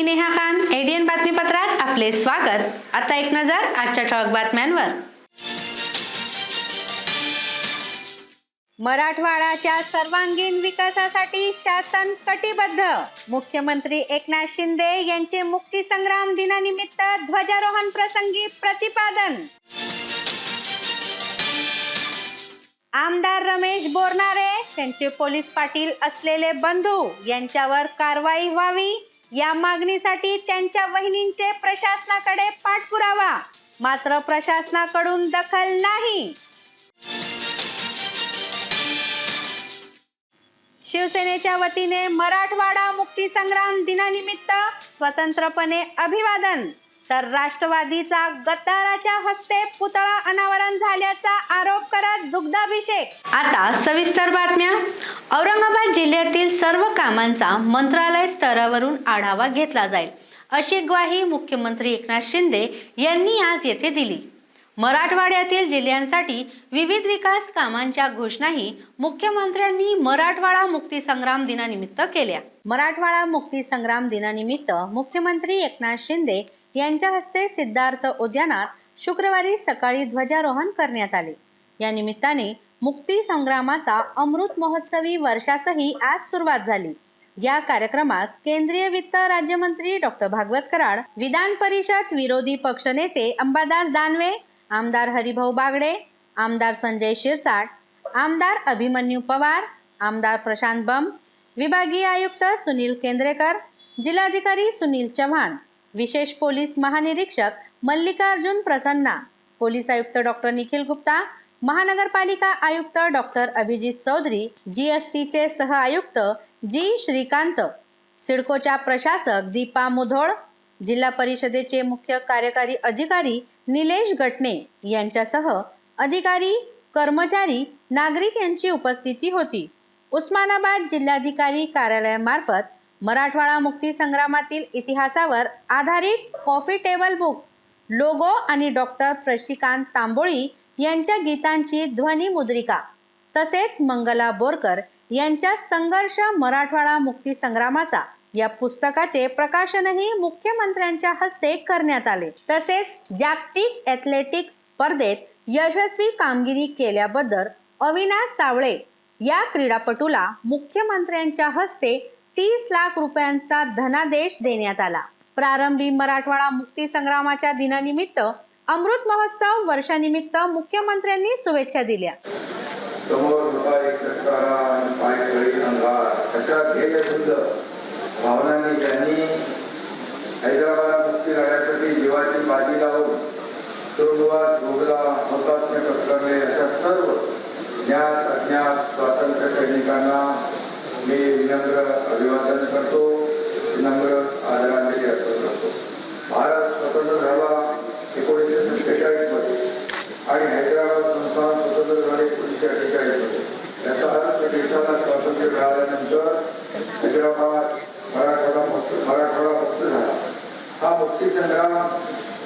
Neha Khan, ADN बातमीपत्रात आपले स्वागत। आता एक नजर आजच्या ठळक बातम्यांवर। मराठवाड्याच्या सर्वांगीण विकासासाठी शासन कटिबद्ध। मुख्यमंत्री एकनाथ शिंदे यांचे मुक्तीसंग्राम दिनानिमित्त ध्वजारोहण प्रसंगी प्रतिपादन। आमदार रमेश बोरनारे त्यांचे पोलीस पाटील असलेले बंधू यांच्यावर कारवाई व्हावी या मागणीसाठी त्यांच्या वहिनींचे प्रशासनाकडे पाठपुरावा, मात्र प्रशासनाकडून दखल नाही। शिवसेनेच्या वतीने मराठवाडा मुक्तीसंग्राम दिनानिमित्त स्वतंत्रपणे अभिवादन, तर राष्ट्रवादीचा गद्दाराच्या हस्ते पुतळा अनावरण झाल्याचा आरोप करत दुग्धाभिषेक। आता सविस्तर बातम्या। औरंगाबाद जिल्ह्यातील सर्व कामांचा मंत्रालय स्तरावरून आढावा घेतला जाईल, अशी ग्वाही मुख्यमंत्री एकनाथ शिंदे यांनी आज येथे दिली। मराठवाड्यातील जिल्ह्यांसाठी विविध विकास कामांच्या घोषणाही मुख्यमंत्र्यांनी मराठवाडा मुक्तीसंग्राम दिनानिमित्त केल्या। मराठवाडा मुक्तीसंग्राम दिनानिमित्त मुख्यमंत्री एकनाथ शिंदे यांच्या हस्ते सिद्धार्थ उद्यानात शुक्रवारी सकाळी ध्वजारोहण करण्यात आले। या निमित्ताने मुक्ती संग्रामाचा अमृत महोत्सवी वर्षासही आज सुरुवात झाली। या कार्यक्रमास केंद्रीय वित्त राज्यमंत्री डॉक्टर भागवत कराड, विधान परिषद विरोधी पक्षनेते अंबादास दानवे, आमदार हरिभाऊ बागडे, आमदार संजय शिरसाट, आमदार अभिमन्यू पवार, आमदार प्रशांत बंब, विभागीय आयुक्त सुनील केंद्रेकर, जिल्हाधिकारी सुनील चव्हाण, विशेष पोलीस महानिरीक्षक मल्लिकार्जुन प्रसन्ना, पोलीस आयुक्त डॉक्टर निखिल गुप्ता, महानगरपालिका आयुक्त डॉक्टर अभिजित चौधरी, जीएसटीचे सह आयुक्त जी श्रीकांत, सिडकोच्या प्रशासक दीपा मुधोळ, जिल्हा परिषदेचे मुख्य कार्यकारी अधिकारी निलेश गटणे यांच्यासह अधिकारी, कर्मचारी, नागरिक यांची उपस्थिती होती। उस्मानाबाद जिल्हाधिकारी कार्यालयामार्फत मराठवाडा मुक्ती संग्रामातील इतिहासावर आधारित कॉफी टेबल बुक, लोगो आणि डॉक्टर प्रशिकांत तांबोळी यांच्या गीतांची ध्वनी मुद्रिका तसेच मंगला बोरकर यांच्या संघर्ष मराठवाडा मुक्ती संग्रामाचा या पुस्तकाचे प्रकाशनही मुख्यमंत्र्यांच्या हस्ते करण्यात आले। तसेच जागतिक ॲथलेटिक्स स्पर्धेत यशस्वी कामगिरी केल्याबद्दल अविनाश सावळे या क्रीडापटूला मुख्यमंत्र्यांच्या हस्ते 30 लाख रुपयांचा धनादेश देण्यात आला। प्रारंभी मराठवाडा मुक्ती संग्रामाच्या दिनानिमित्त अमृत महोत्सव वर्षानिमित्त मुख्यमंत्र्यांनी शुभेच्छा दिल्या। भावनांनी ज्यांनी हैदराबाद मुक्ती लढ्यासाठी जीवाची बाजी लावून तुरुंगवास भोगला, हुतात्म्य पत्करले अशा सर्व ज्ञात अज्ञात स्वातंत्र्य सैनिकांना मी विनम्र अभिवादन करतो, विनम्र आदरांजली अर्पण करतो। भारत स्वतंत्र झाला 1947 मध्ये आणि हैदराबाद संस्थान स्वतंत्र झाले 1948 मध्ये। याचा अर्थ देशाला स्वातंत्र्य मिळाल्यानंतर हैदराबाद मराठवाडा मुक्त झाला। हा मुक्ती संग्राम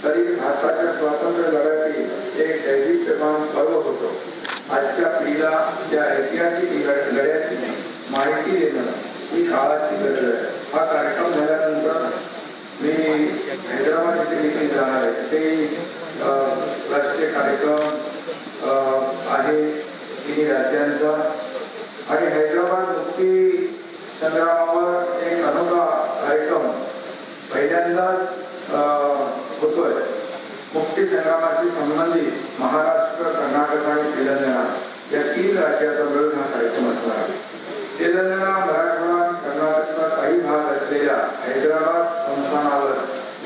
तरी भारताच्या स्वातंत्र्य लढ्यातील एक दैदिप्यमान पर्व होतो। आजच्या पिढीला त्या ऐतिहासिक लढ्याची माहिती देणं ही काळाची गरज आहे। हा कार्यक्रम झाल्यानंतर मी हैदराबाद येथे देखील जाणार आहे। ते राष्ट्रीय कार्यक्रम आहे तिन्ही राज्यांचा आणि हैदराबाद मुक्ती संग्रामावर एक अनोखा कार्यक्रम पहिल्यांदाच होतोय। मुक्ती संग्रामाशी संबंधित महाराष्ट्र, कर्नाटक आणि तेलंगणा या 3 राज्याचा मिळून हा कार्यक्रम असणार आहे। तेलंगणा, मराठवाडा आणि कर्नाटकचा काही भाग असलेल्या हैदराबाद संस्थानावर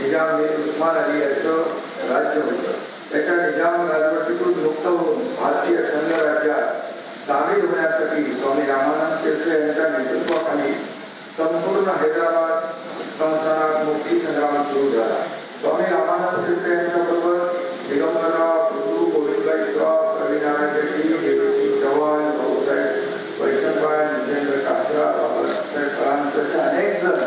निजाम उस्मान अली यांचं राज्य होतं। त्याच्या निजाम राजवटीतून मुक्त होऊन भारतीय संघ राज्यात सामील होण्यासाठी स्वामी रामानंद तीर्थ यांच्या नेतृत्वाखाली संपूर्ण हैदराबाद संस्थानात मुक्ती संग्राम सुरू झाला। स्वामी रामानंद तीर्थ यांच्याबरोबर दिगंबरराव, गुरु गोविंदराव श्रॉफ, रविनारायण रेड्डी, देवसिंग चव्हाण, भाऊसाहेब वैष्णवबाई, जितेंद्र कासरा, बाबासाहेब कलांत असे अनेक जण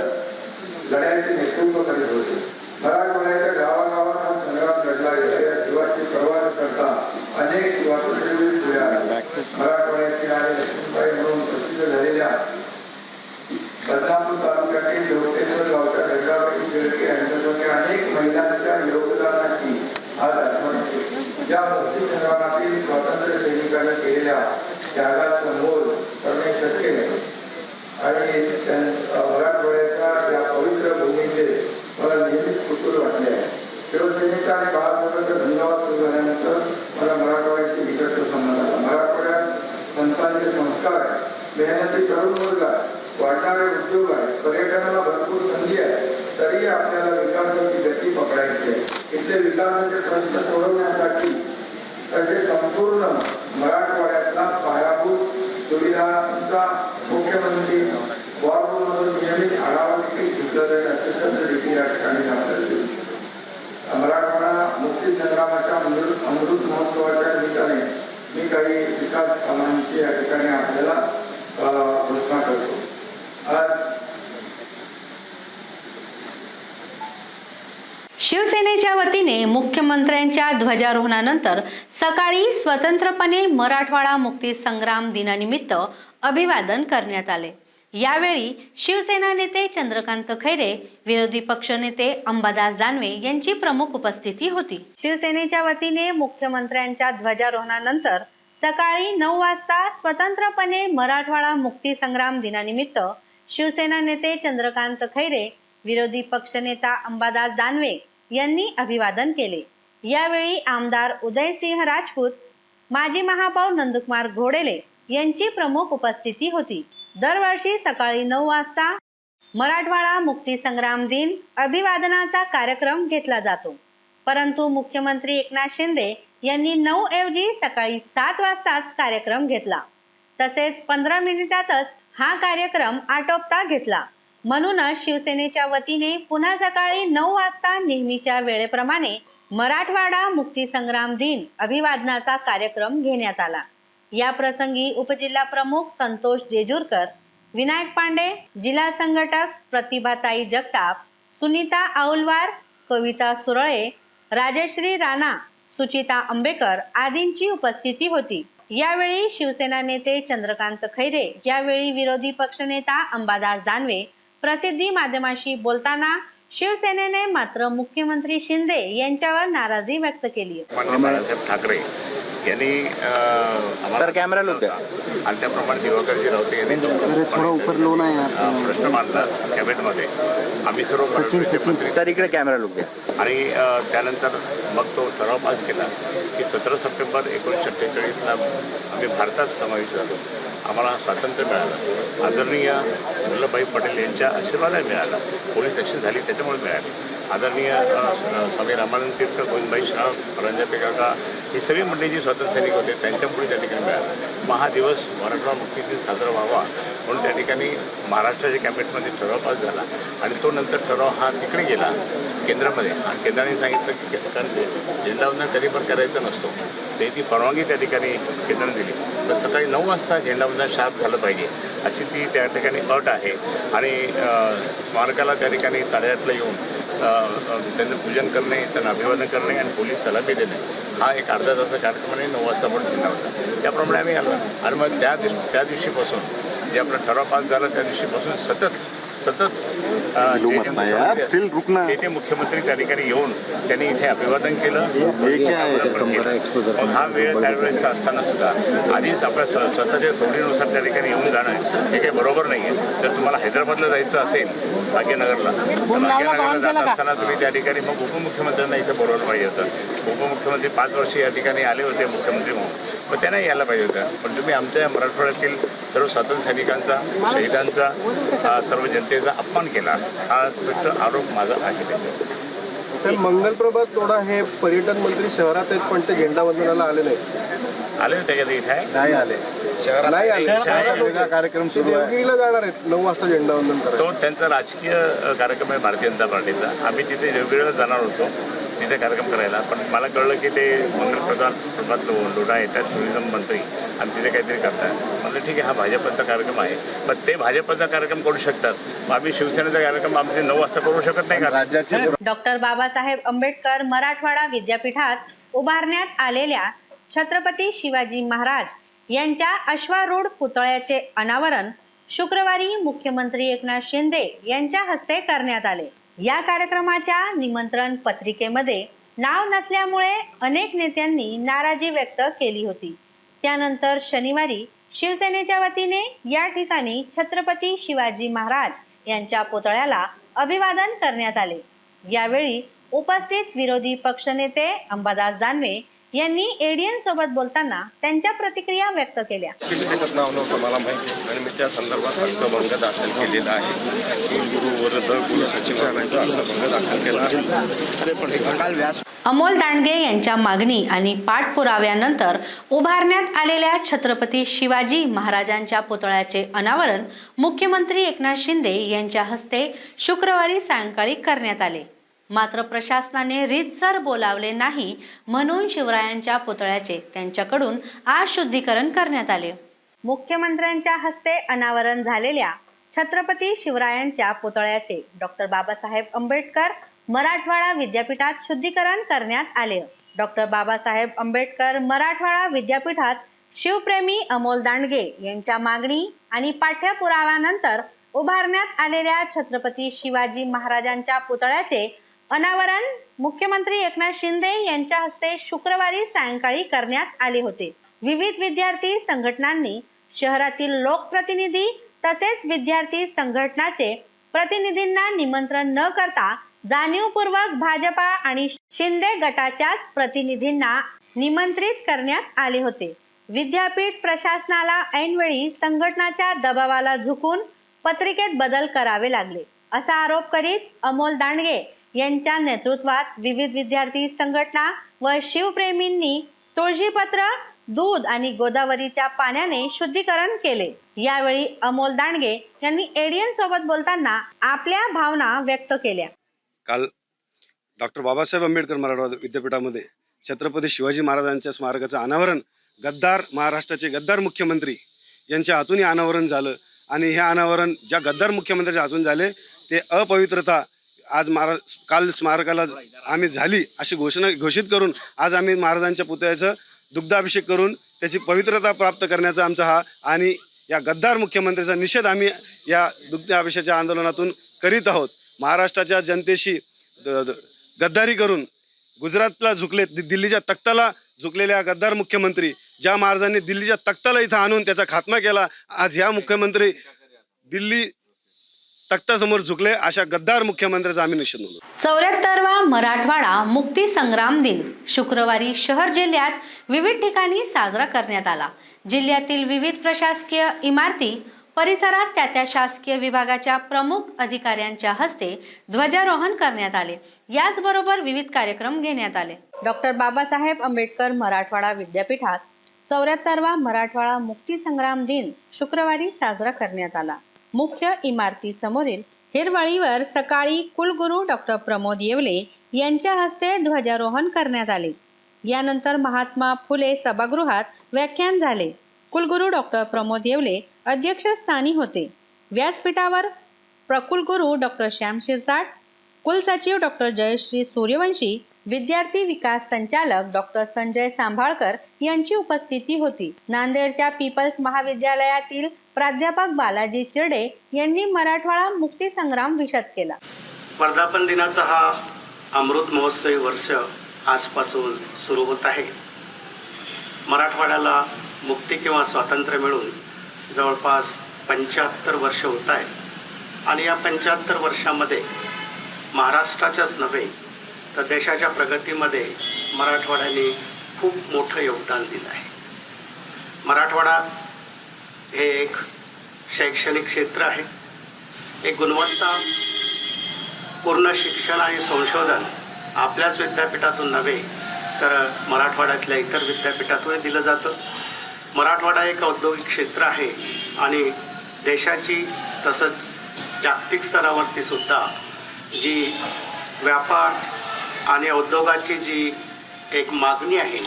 लढ्याचे नेतृत्व करीत होते। मराठवाड्याच्या गावागावात हा संग्राम लढला गेला। या जीवाची पर्वा न करता अनेक स्वातंत्र्यवीर पुढे आले। मराठवाड्यातील आणि लक्ष्मीबाई म्हणून प्रसिद्ध झालेल्या बदनापूर तालुक्यातील देवतेश्वर गावच्या हैदराबादी या मुक्तीसंग्रामातील स्वातंत्र्य सैनिकांनी केलेल्या त्यागाचं मोल करणे शक्य नाही. आणि मराठवाड्याच्या या पवित्र भूमीचे मला नेहमीच कुतूहल वाटले आहे. शिवसेनेचा आणि बाळासाहेबांचा धन्यवाद सुरू झाल्यानंतर मला मराठवाड्याशी विशिष्ट संबंध आला. मराठवाड्यात संतांचे संस्कार आहे, मेहनती तरुण वर्ग आहे, वाढणारे उद्योग आहे, पर्यटनाला भरपूर संधी आहे. तरी आपल्याला विकासाची गती पकडायची आहे. इथले विकासाचे प्रश्न सोडवण्यासाठी तसे संपूर्ण मराठवाड्यातला पायाभूत सुविधांचा मुख्यमंत्री वॉर्डमधून नियमित आढावा देखील घेतला जाईल असे सत्र देखील या ठिकाणी आपल्याला मराठवाडा मुक्ती संग्रामाच्या अमृत महोत्सवाच्या निमित्ताने मी काही विकास कामांची या ठिकाणी आपल्याला घोषणा करतो. शिवसेनेच्या वतीने मुख्यमंत्र्यांच्या ध्वजारोहणानंतर सकाळी स्वतंत्रपणे मराठवाडा मुक्ती संग्राम दिनानिमित्त अभिवादन करण्यात आले. यावेळी शिवसेना नेते चंद्रकांत खैरे, विरोधी पक्षनेते अंबादास दानवे यांची प्रमुख उपस्थिती होती. शिवसेनेच्या वतीने मुख्यमंत्र्यांच्या ध्वजारोहणानंतर सकाळी 9 वाजता स्वतंत्रपणे मराठवाडा मुक्ती संग्राम दिनानिमित्त शिवसेना नेते चंद्रकांत खैरे, विरोधी पक्षनेता अंबादास दानवे यांनी अभिवादन केले. यावेळी आमदार उदयसिंह राजपूत, माजी महापौर नंदकुमार घोडेले यांची प्रमुख उपस्थिती होती. दरवर्षी सकाळी 9 वाजता मराठवाडा मुक्ती संग्राम दिन अभिवादनाचा कार्यक्रम घेतला जातो. परंतु मुख्यमंत्री एकनाथ शिंदे यांनी 9 ऐवजी सकाळी 7 वाजताच कार्यक्रम घेतला. तसेच 15 मिनिटातच हा कार्यक्रम आटोपता घेतला. म्हणूनच शिवसेनेच्या वतीने पुन्हा सकाळी 9 वाजता नेहमीच्या वेळेप्रमाणे मराठवाडा मुक्ती संग्राम दिन अभिवादनाचा कार्यक्रम घेण्यात आला. या प्रसंगी उपजिल्हा प्रमुख संतोष जेजूरकर, विनायक पांडे, जिल्हा संघटक प्रतिभाताई जगताप, सुनीता औलवार, कविता सुरळे, राजश्री राणा, सुचिता अंबेकर आदींची उपस्थिती होती. यावेळी शिवसेना नेते चंद्रकांत खैरे, यावेळी विरोधी पक्षनेता अंबादास दानवे प्रसिद्धी माध्यमांशी बोलताना शिवसेनेने मात्र मुख्यमंत्री शिंदे यांच्यावर नाराजी व्यक्त केली. बाळासाहेब ठाकरे यांनी आम्हाला कॅमेरा होत्या आणि त्याप्रमाणे दिवाकरजी रावते यांनी प्रश्न मांडला कॅबिनेटमध्ये. आम्ही सर्व मंत्री सर इकडे कॅमेरा लोक आणि त्यानंतर मग तो ठराव पास केला की 17 सप्टेंबर 1948ला आम्ही भारतात समाविष्ट झालो. आम्हाला स्वातंत्र्य मिळालं. आदरणीय वल्लभभाई पटेल यांच्या आशीर्वादाने मिळाला. पोलीस ॲक्शन झाली त्याच्यामुळे मिळाली. आदरणीय स्वामी रामानंद तीर्थ, गोविंदभाई श्राव, रंजापे काका ही सगळी मंडळी जी स्वातंत्र्य सैनिक होते त्यांच्यामुळे त्या ठिकाणी मिळालं. मग हा दिवस मराठवाडा मुक्ती दिन साजरा व्हावा म्हणून त्या ठिकाणी महाराष्ट्राच्या कॅबिनेटमध्ये ठराव पास झाला आणि तो नंतर ठराव हा तिकडे गेला केंद्रामध्ये आणि केंद्राने सांगितलं की कारण झेंडावंदन कधी पण करायचं नसतो ते ती परवानगी त्या ठिकाणी केंद्राने दिली. तर सकाळी 9 वाजता झेंडावंदन शार्प झालं पाहिजे अशी ती त्या ठिकाणी अट आहे आणि स्मारकाला त्या ठिकाणी 8:30ला येऊन त्यांचं पूजन करणे, त्यांना अभिवादन करणे आणि पोलीस सलामी देणे हा एक अर्धा तासाचा कार्यक्रम आहे. 9 वाजता पण झेंडा होता. त्याप्रमाणे आम्ही आलो आणि मग त्या दिवशीपासून जे आपला ठराव पास झाला त्या दिवशीपासून सतत येथे मुख्यमंत्री त्या ठिकाणी येऊन त्यांनी इथे अभिवादन केलं. हा वेळ त्यावेळेसचा असताना सुद्धा आधीच आपल्या स्वतःच्या सोडीनुसार त्या ठिकाणी येऊन जाणं हे काही बरोबर नाही आहे. जर तुम्हाला हैदराबादला जायचं असेल भाग्यनगरला तर भाग्यनगरला जात असताना तुम्ही त्या ठिकाणी मग उपमुख्यमंत्र्यांना इथं बोलवलं पाहिजे होतं. उपमुख्यमंत्री 5 वर्ष या ठिकाणी आले होते मुख्यमंत्री म्हणून, मग त्यांना यायला पाहिजे होतं. पण तुम्ही आमच्या मराठवाड्यातील सर्व स्वातंत्र्य सैनिकांचा, शहीदांचा, सर्व जनतेचा अपमान केला हा स्पष्ट आरोप माझा आहे. तर मंगलप्रभात तोडा हे पर्यटन मंत्री शहरात आहेत पण ते झेंडावंदनाला आले नाही. आले होते का ते इथे? नाही आले. शहरात नाही आले. कार्यक्रम सुरू देवगिरीला जाणार आहेत 9 वाजता झेंडावंदन करायचं. तो त्यांचा राजकीय कार्यक्रम आहे भारतीय जनता पार्टीचा. आम्ही तिथे देवगिरीला जाणार होतो तिथे कार्यक्रम करायला, पण मला कळलं की ते मंगलप्रभात लोढा येतात टुरिझम मंत्री आणि तिथे काहीतरी करतात. म्हणजे ठीक आहे हा भाजपचा कार्यक्रम आहे पण ते भाजपचा कार्यक्रम करू शकतात, मग आम्ही शिवसेनेचा कार्यक्रम आम्ही 9 वाजता करू शकत नाही का? राज्याचे डॉक्टर बाबासाहेब आंबेडकर मराठवाडा विद्यापीठात उभारण्यात आलेल्या छत्रपती शिवाजी महाराज यांच्या अश्वारूढ पुतळ्याचे अनावरण शुक्रवारी मुख्यमंत्री एकनाथ शिंदे यांच्या हस्ते करण्यात आले. या कार्यक्रमाच्या निमंत्रण पत्रिकेमध्ये नाव नसल्यामुळे अनेक नेत्यांनी नाराजी व्यक्त केली होती. त्यानंतर शनिवारी शिवसेनेच्या वतीने या ठिकाणी छत्रपती शिवाजी महाराज यांच्या पुतळ्याला अभिवादन करण्यात आले. यावेळी उपस्थित विरोधी पक्षनेते अंबादास दानवे यांनी एडीएन सोबत बोलताना त्यांच्या प्रतिक्रिया व्यक्त केल्या. त्याचं नाव नव्हतं मला माहिती आणि मी त्या संदर्भात अर्जभंग दाखल केलेला आहे. गुरु सचिवालयाचा अर्जभंग दाखल केला आहे. अमोल दांडगे यांच्या मागणी आणि पाठपुराव्यानंतर उभारण्यात आलेल्या छत्रपती शिवाजी महाराजांच्या पुतळ्याचे अनावरण मुख्यमंत्री एकनाथ शिंदे यांच्या हस्ते शुक्रवारी सायंकाळी करण्यात आले. मात्र प्रशासनाने रीतसर बोलावले नाही म्हणून शिवरायांच्या पुतळ्याचे त्यांच्याकडून आज शुद्धीकरण करण्यात आले. मुख्यमंत्र्यांच्या हस्ते अनावरण झालेल्या छत्रपती शिवरायांच्या पुतळ्याचे डॉक्टर बाबासाहेब आंबेडकर मराठवाडा विद्यापीठात शुद्धीकरण करण्यात आले. डॉक्टर बाबासाहेब आंबेडकर मराठवाडा विद्यापीठात शिवप्रेमी अमोल दांडगे यांच्या मागणी आणि पाठ्यपुराव्यानंतर उभारण्यात आलेल्या छत्रपती शिवाजी महाराजांच्या पुतळ्याचे अनावरण मुख्यमंत्री एकनाथ शिंदे यांच्या हस्ते शुक्रवारी सायंकाळी करण्यात आले होते. विविध विद्यार्थी संघटनांनी शहरातील लोकप्रतिनिधी तसेच विद्यार्थी संघटनाचे प्रतिनिधींना निमंत्रण न करता जाणीवपूर्वक भाजपा आणि शिंदे गटाच्याच प्रतिनिधींना निमंत्रित करण्यात आले होते. विद्यापीठ प्रशासनाला ऐनवेळी संघटनाच्या दबावाला झुकून पत्रिकेत बदल करावे लागले असा आरोप करीत अमोल दांडगे यांच्या नेतृत्वात विविध विद्यार्थी संघटना व शिवप्रेमींनी तुळशीपत्र, दूध आणि गोदावरीच्या पाण्याने शुद्धीकरण केले. यावेळी अमोल दांडगे यांनी एडीएन सोबत बोलताना आपल्या भावना व्यक्त केल्या. काल डॉक्टर बाबासाहेब आंबेडकर मराठवाडा विद्यापीठामध्ये छत्रपती शिवाजी महाराजांच्या स्मारकाचं अनावरण गद्दार महाराष्ट्राचे गद्दार मुख्यमंत्री यांच्या हातून अनावरण झालं आणि हे अनावरण ज्या गद्दार मुख्यमंत्र्यांच्या हातून झाले ते अपवित्रता आज काल स्मारकाला आम्ही झाली अशी घोषित करून आज आम्ही महाराजांच्या पुतळ्याचं दुग्धाभिषेक करून त्याची पवित्रता प्राप्त करण्याचा आमचा हा आणि या गद्दार मुख्यमंत्र्याचा निषेध आम्ही या दुग्धाभिषेकाच्या आंदोलनातून करीत आहोत. महाराष्ट्राच्या जनतेशी गद्दारी करून गुजरातला झुकले, दिल्लीच्या तख्ताला झुकलेल्या गद्दार मुख्यमंत्री ज्या महाराजांनी दिल्लीच्या तख्ताला इथं आणून त्याचा खात्मा केला, आज ह्या मुख्यमंत्री दिल्ली तख्तासमोर झुकले अशा गद्दार मुख्यमंत्र्याचा आम्ही निषेध नोंदवतो. 74वा मराठवाडा मुक्ती संग्राम दिन शुक्रवारी शहर जिल्ह्यात विविध ठिकाणी साजरा करण्यात आला. जिल्ह्यातील विविध प्रशासकीय इमारती परिसरात त्या शासकीय विभागाच्या प्रमुख अधिकाऱ्यांच्या हस्ते ध्वजारोहण करण्यात आले. याचबरोबर विविध कार्यक्रम घेण्यात आले. डॉक्टर बाबासाहेब आंबेडकर मराठवाडा विद्यापीठात 74वा मराठवाडा मुक्ती संग्राम दिन शुक्रवारी साजरा करण्यात आला. मुख्य इमारतीसमोरील हिरवळीवर सकाळी कुलगुरू डॉक्टर प्रमोद येवले यांच्या हस्ते ध्वजारोहण करण्यात आले. यानंतर महात्मा फुले सभागृहात व्याख्यान झाले. कुलगुरू डॉक्टर प्रमोद येवले अध्यक्षस्थानी होते. व्यासपीठावर प्रकुलगुरू डॉक्टर श्याम शिरसाट, कुलसचिव डॉक्टर जयश्री सूर्यवंशी, विद्यार्थी विकास संचालक डॉक्टर संजय सांभाळकर यांची उपस्थिती होती. नांदेडच्या पीपल्स महाविद्यालयातील प्राध्यापक बालाजी चिरडे यांनी मराठवाडा मुक्ती संग्राम विशद केला. वर्धापन दिनाचा हा अमृत महोत्सवी वर्ष आजपासून सुरू होत आहे. मराठवाड्याला मुक्ती किंवा स्वातंत्र्य मिळून जवळपास 75 वर्ष होत आहेत आणि या 75 वर्षामध्ये महाराष्ट्राच्याच नव्हे तर देशाच्या प्रगतीमध्ये मराठवाड्याने खूप मोठं योगदान दिलं आहे. मराठवाडा हे एक शैक्षणिक क्षेत्र आहे. एक गुणवत्ता पूर्ण शिक्षण आणि संशोधन आपल्याच विद्यापीठातून नव्हे तर मराठवाड्यातल्या इतर विद्यापीठातून दिलं जातं. मराठवाडा एक औद्योगिक क्षेत्र आहे आणि देशाची तसंच जागतिक स्तरावरती सुद्धा जी व्यापार आणि उद्योगाची जी एक मागणी आहे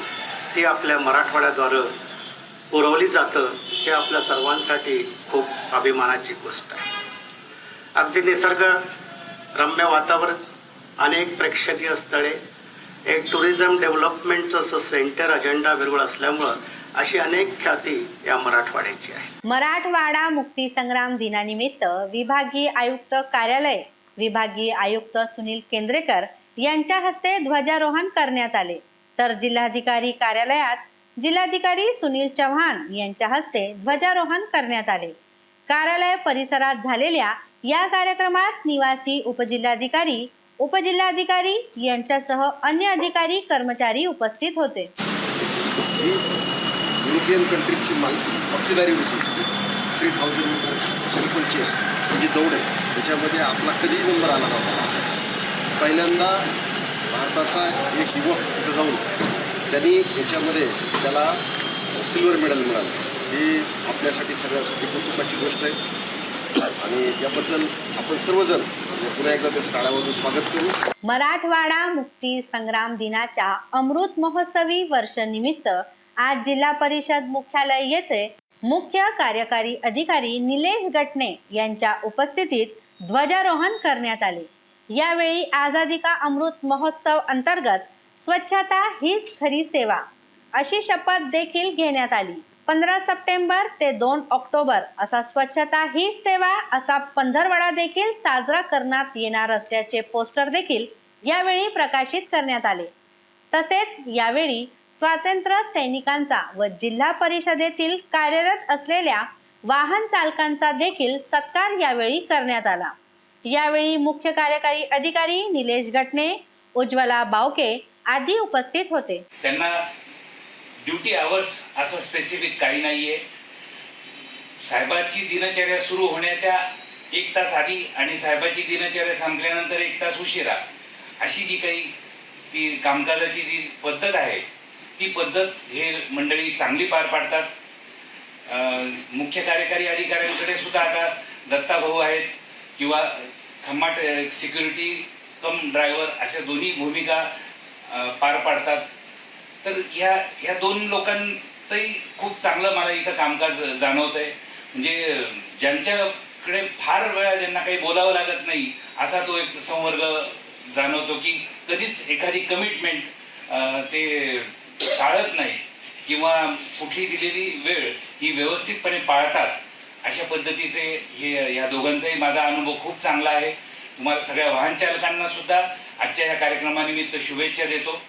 ती आपल्या मराठवाड्याद्वारे पुरवली जातं. हे आपल्या सर्वांसाठी खूप अभिमानाची गोष्ट आहे. अगदी निसर्गरम्य वातावरण, अनेक प्रेक्षणीय स्थळे, एक टुरिझम डेव्हलपमेंटचं असं सेंटर अजेंडा वेरूळ असल्यामुळं अशी अनेक ख्याती या मराठवाड्याची आहे. मराठवाडा मुक्ती संग्राम दिनानिमित्त विभागीय आयुक्त कार्यालय, विभागीय आयुक्त सुनील केंद्रेकर यांच्या हस्ते ध्वजारोहण करण्यात आले, तर जिल्हाधिकारी कार्यालयात जिल्हाधिकारी सुनील चव्हाण यांच्या हस्ते ध्वजारोहण करण्यात आले. कार्यालय परिसरात झालेल्या या कार्यक्रमात निवासी उपजिल्हाधिकारी यांच्यासह अन्य अधिकारी कर्मचारी उपस्थित होते. युरोपियन कंट्रीची पक्षधारी होती 3000 मीटर सिम्पल चेस ही दौड आहे. त्याच्यामध्ये आपला कधीही नंबर आला नव्हता. पहिल्यांदा भारताचा एक युवक तिथं जाऊन त्यांनी याच्यामध्ये त्याला सिल्वर मेडल मिळालं. ही आपल्यासाठी सगळ्यासाठी कौतुकाची गोष्ट आहे आणि याबद्दल आपण सर्वजण पुन्हा एकदा त्याचं टाळ्या वाजवून स्वागत करू. मराठवाडा मुक्ती संग्राम दिनाच्या अमृत महोत्सवी वर्षानिमित्त आज जिल्हा परिषद मुख्यालय येथे मुख्य कार्यकारी अधिकारी निलेश गटणे यांच्या उपस्थितीत ध्वजारोहण करण्यात आले. यावेळी आझादी का अमृत महोत्सव अंतर्गत स्वच्छता हीच खरी सेवा अशी शपथ देखील घेण्यात आली. 15 सप्टेंबर ते 2 ऑक्टोबर असा स्वच्छता हीच सेवा असा पंधरवडा देखील साजरा करण्यात येणार असल्याचे पोस्टर देखील यावेळी प्रकाशित करण्यात आले. तसेच यावेळी स्वातंत्र्य सैनिकांचा व जिल्हा परिषदेतील कार्यरत असलेल्या वाहन चालकांचा देखील सत्कार यावेळी करण्यात आला. यावेळी मुख्य कार्यकारी अधिकारी निलेश गटणे, उज्ज्वला बावके आदी उपस्थित होते. त्यांना ड्युटी आवर्स असं स्पेसिफिक काही नाहीये. साहेबाची दिनचर्या सुरू होण्याच्या 1 तास आधी आणि साहेबाची दिनचर्या संपल्यानंतर 1 तास उशिरा अशी जी काही ती कामकाजाची जी पद्धत आहे ती पद्धत हे मंडळी चांगली पार पाडतात. मुख्य कार्यकारी अधिकाऱ्यांकडे सुद्धा आता दत्ताभाऊ आहेत किंवा खम्माट सिक्युरिटी कम ड्रायव्हर अशा दोन्ही भूमिका पार पाडतात. तर ह्या 2 लोकांचंही खूप चांगलं मला इथं कामकाज जाणवत आहे. म्हणजे ज्यांच्याकडे फार वेळा ज्यांना काही बोलावं लागत नाही असा तो एक संवर्ग जाणवतो की कधीच एखादी कमिटमेंट ते टाळत नाही किंवा कुठली दिलेली वेळ ही व्यवस्थितपणे पाळतात. अशा पद्धतीचे हे या दोघांचाही माझा अनुभव खूप चांगला आहे. तुम्हाला सगळ्या वाहन चालकांना सुद्धा आजच्या या कार्यक्रमानिमित्त शुभेच्छा देतो.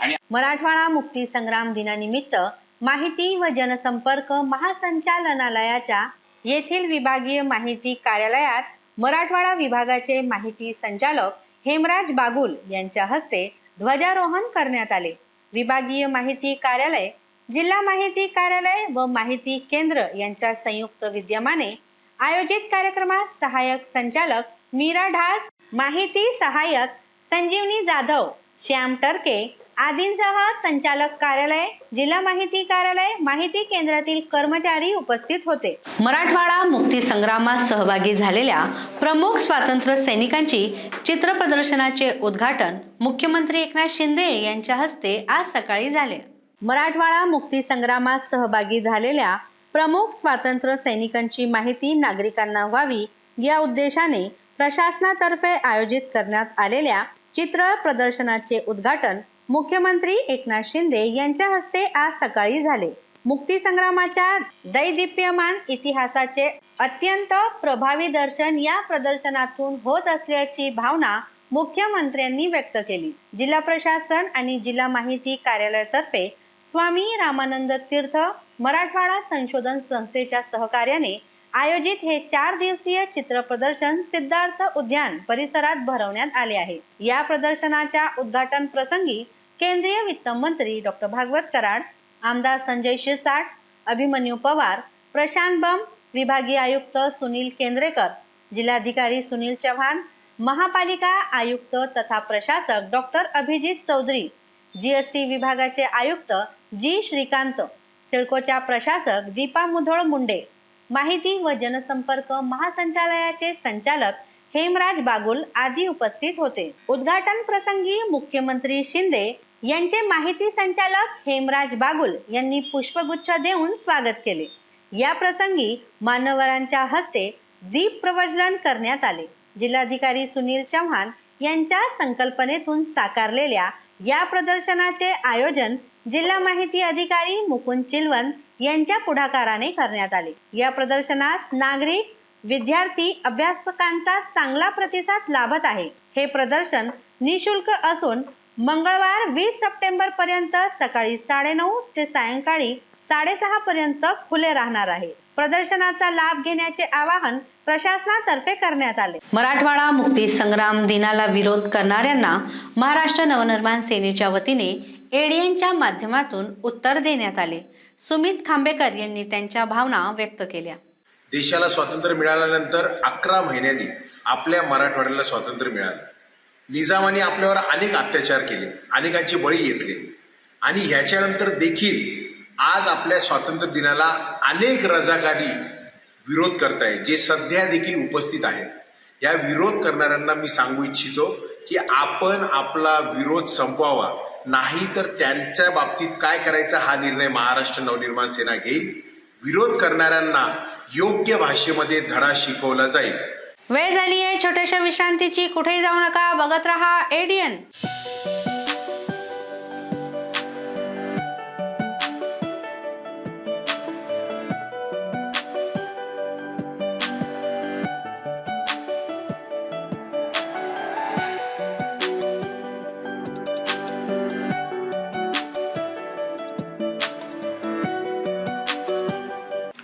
आणि मराठवाडा मुक्ती संग्राम दिनानिमित्त माहिती व जनसंपर्क महासंचालनालयाच्या येथील विभागीय माहिती कार्यालयात मराठवाडा विभागाचे माहिती संचालक हेमराज बागुल यांच्या हस्ते ध्वजारोहण करण्यात आले. विभागीय माहिती कार्यालय, जिल्हा माहिती कार्यालय व माहिती केंद्र यांच्या संयुक्त विद्यमाने आयोजित कार्यक्रमात सहाय्यक संचालक मीरा ढास, माहिती सहाय्यक संजीवनी जाधव, श्याम टर्के आदींसह संचालक कार्यालय, जिल्हा माहिती कार्यालय, माहिती केंद्रातील कर्मचारी उपस्थित होते. मराठवाडा मुक्ती संग्रामात सहभागी झालेल्या प्रमुख स्वातंत्र्य सैनिकांची चित्र प्रदर्शनाचे उद्घाटन मुख्यमंत्री एकनाथ शिंदे यांच्या हस्ते आज सकाळी झाले. मराठवाडा मुक्ती संग्रामात सहभागी झालेल्या प्रमुख स्वातंत्र्य सैनिकांची माहिती नागरिकांना व्हावी या उद्देशाने प्रशासनातर्फे आयोजित करण्यात आलेल्या चित्र प्रदर्शनाचे उद्घाटन मुख्यमंत्री एकनाथ शिंदे यांच्या हस्ते आज सकाळी झाले. मुक्ती संग्रामाच्या दैदिप्यमान इतिहासाचे अत्यंत प्रभावी दर्शन या प्रदर्शनातून होत असल्याची भावना मुख्यमंत्र्यांनी व्यक्त केली. जिल्हा प्रशासन आणि जिल्हा माहिती कार्यालयातर्फे स्वामी रामानंद तीर्थ मराठवाडा संशोधन संस्थेच्या सहकार्याने आयोजित हे 4 दिवसीय चित्र प्रदर्शन सिद्धार्थ उद्यान परिसरात भरवण्यात आले आहे. या प्रदर्शनाच्या उद्घाटन प्रसंगी केंद्रीय वित्त मंत्री डॉक्टर भागवत कराड, आमदार संजय शिरसाट, अभिमन्यू पवार, प्रशांत बम, विभागीय आयुक्त सुनील केंद्रेकर, जिल्हाधिकारी सुनील चव्हाण, महापालिका आयुक्त तथा प्रशासक डॉक्टर अभिजित चौधरी, जीएसटी विभागाचे आयुक्त जी श्रीकांत, सिडकोच्या प्रशासक दीपा मुधोळ मुंडे, माहिती व जनसंपर्क महासंचालयाचे संचालक हेमराज बागुल आदी उपस्थित होते. उद्घाटन प्रसंगी मुख्यमंत्री शिंदे यांचे माहिती संचालक हेमराज बागुल यांनी पुष्पगुच्छ देऊन स्वागत केले. या प्रसंगी मान्यवरांच्या हस्ते दीप प्रज्वलन करण्यात आले. जिल्हाधिकारी सुनील चव्हाण यांच्या संकल्पनेतून साकारलेल्या या प्रदर्शनाचे आयोजन जिल्हा माहिती अधिकारी मुकुंद चिलवन यांच्या पुढाकाराने करण्यात आले. या प्रदर्शनास नागरिक, विद्यार्थी, अभ्यासकांचा चांगला प्रतिसाद लाभत आहे. हे प्रदर्शन निशुल्क असून मंगळवार 20 सप्टेंबर पर्यंत सकाळी 9:30 ते सायंकाळी 6:30 पर्यंत खुले राहणार आहे. प्रदर्शनाचा लाभ घेण्याचे आवाहन प्रशासनातर्फे करण्यात आले. मराठवाडा मुक्ती संग्राम दिनाला विरोध करणाऱ्यांना महाराष्ट्र नवनिर्माण सेनेच्या वतीने एडीएनच्या माध्यमातून उत्तर देण्यात आले. सुमित खांबेकर यांनी त्यांच्या भावना व्यक्त केल्या. देशाला स्वातंत्र्य मिळाल्यानंतर 11 महिन्यांनी आपल्या मराठवाड्याला स्वातंत्र्य मिळालं. निजामाने आपल्यावर अनेक अत्याचार केले, अनेकांचे बळी घेतले आणि ह्याच्यानंतर देखील आज आपल्या स्वातंत्र्य दिनाला अनेक रजाकारी विरोध करतायत, जे सध्या देखील उपस्थित आहेत. या विरोध करणाऱ्यांना मी सांगू इच्छितो की आपण आपला विरोध संपवावा, नाही तर त्यांच्या बाबतीत काय करायचा हा निर्णय महाराष्ट्र नवनिर्माण सेना घेईल. विरोध करणाऱ्यांना योग्य भाषेमध्ये धडा शिकवला जाईल. वेळ झाली आहे छोट्याशा विश्रांतीची. कुठेही जाऊ नका, बघत रहा एडीएन.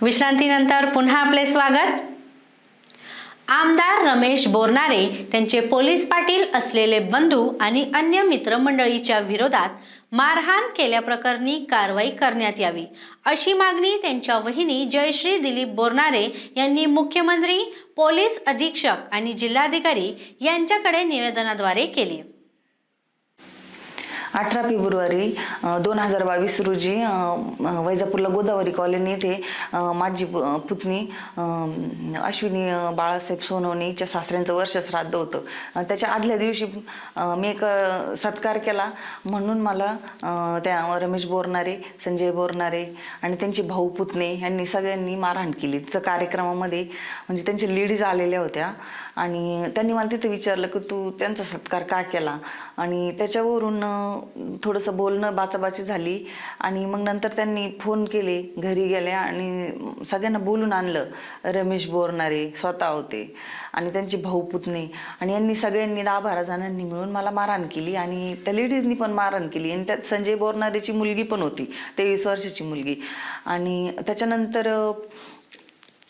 विश्रांतीनंतर पुन्हा आपले स्वागत. आमदार रमेश बोरनारे, त्यांचे पोलीस पाटील असलेले बंधू आणि अन्य मित्रमंडळीच्या विरोधात मारहाण केल्याप्रकरणी कारवाई करण्यात यावी अशी मागणी त्यांच्या वहिनी जयश्री दिलीप बोरनारे यांनी मुख्यमंत्री, पोलीस अधीक्षक आणि जिल्हाधिकारी यांच्याकडे निवेदनाद्वारे केली. 18 फेब्रुवारी 2022 रोजी वैजापूरला गोदावरी कॉलनी येथे माझी पुतणी अश्विनी बाळासाहेब सोनवणेच्या सासऱ्यांचं वर्षश्राद्ध होतं. त्याच्या आदल्या दिवशी मी एक सत्कार केला म्हणून मला त्या रमेश बोरनारे, संजय बोरनारे आणि त्यांचे भाऊ पुतणे यांनी सगळ्यांनी मारहाण केली. तिथं कार्यक्रमामध्ये म्हणजे त्यांच्या लेडीज आलेल्या होत्या आणि त्यांनी मला तिथे विचारलं की तू त्यांचा सत्कार का केला, आणि त्याच्यावरून थोडंसं बोलणं बाचाबाची झाली आणि मग नंतर त्यांनी फोन केले, घरी गेल्या आणि सगळ्यांना बोलून आणलं. रमेश बोरनारे स्वतः होते आणि त्यांचे भाऊ पुतणे आणि यांनी सगळ्यांनी 10-12 जणांनी मिळून मला मारहाण केली आणि त्या लेडीजनी पण मारहाण केली आणि त्यात संजय बोरनारेची मुलगी पण होती, 23 वर्षाची मुलगी. आणि त्याच्यानंतर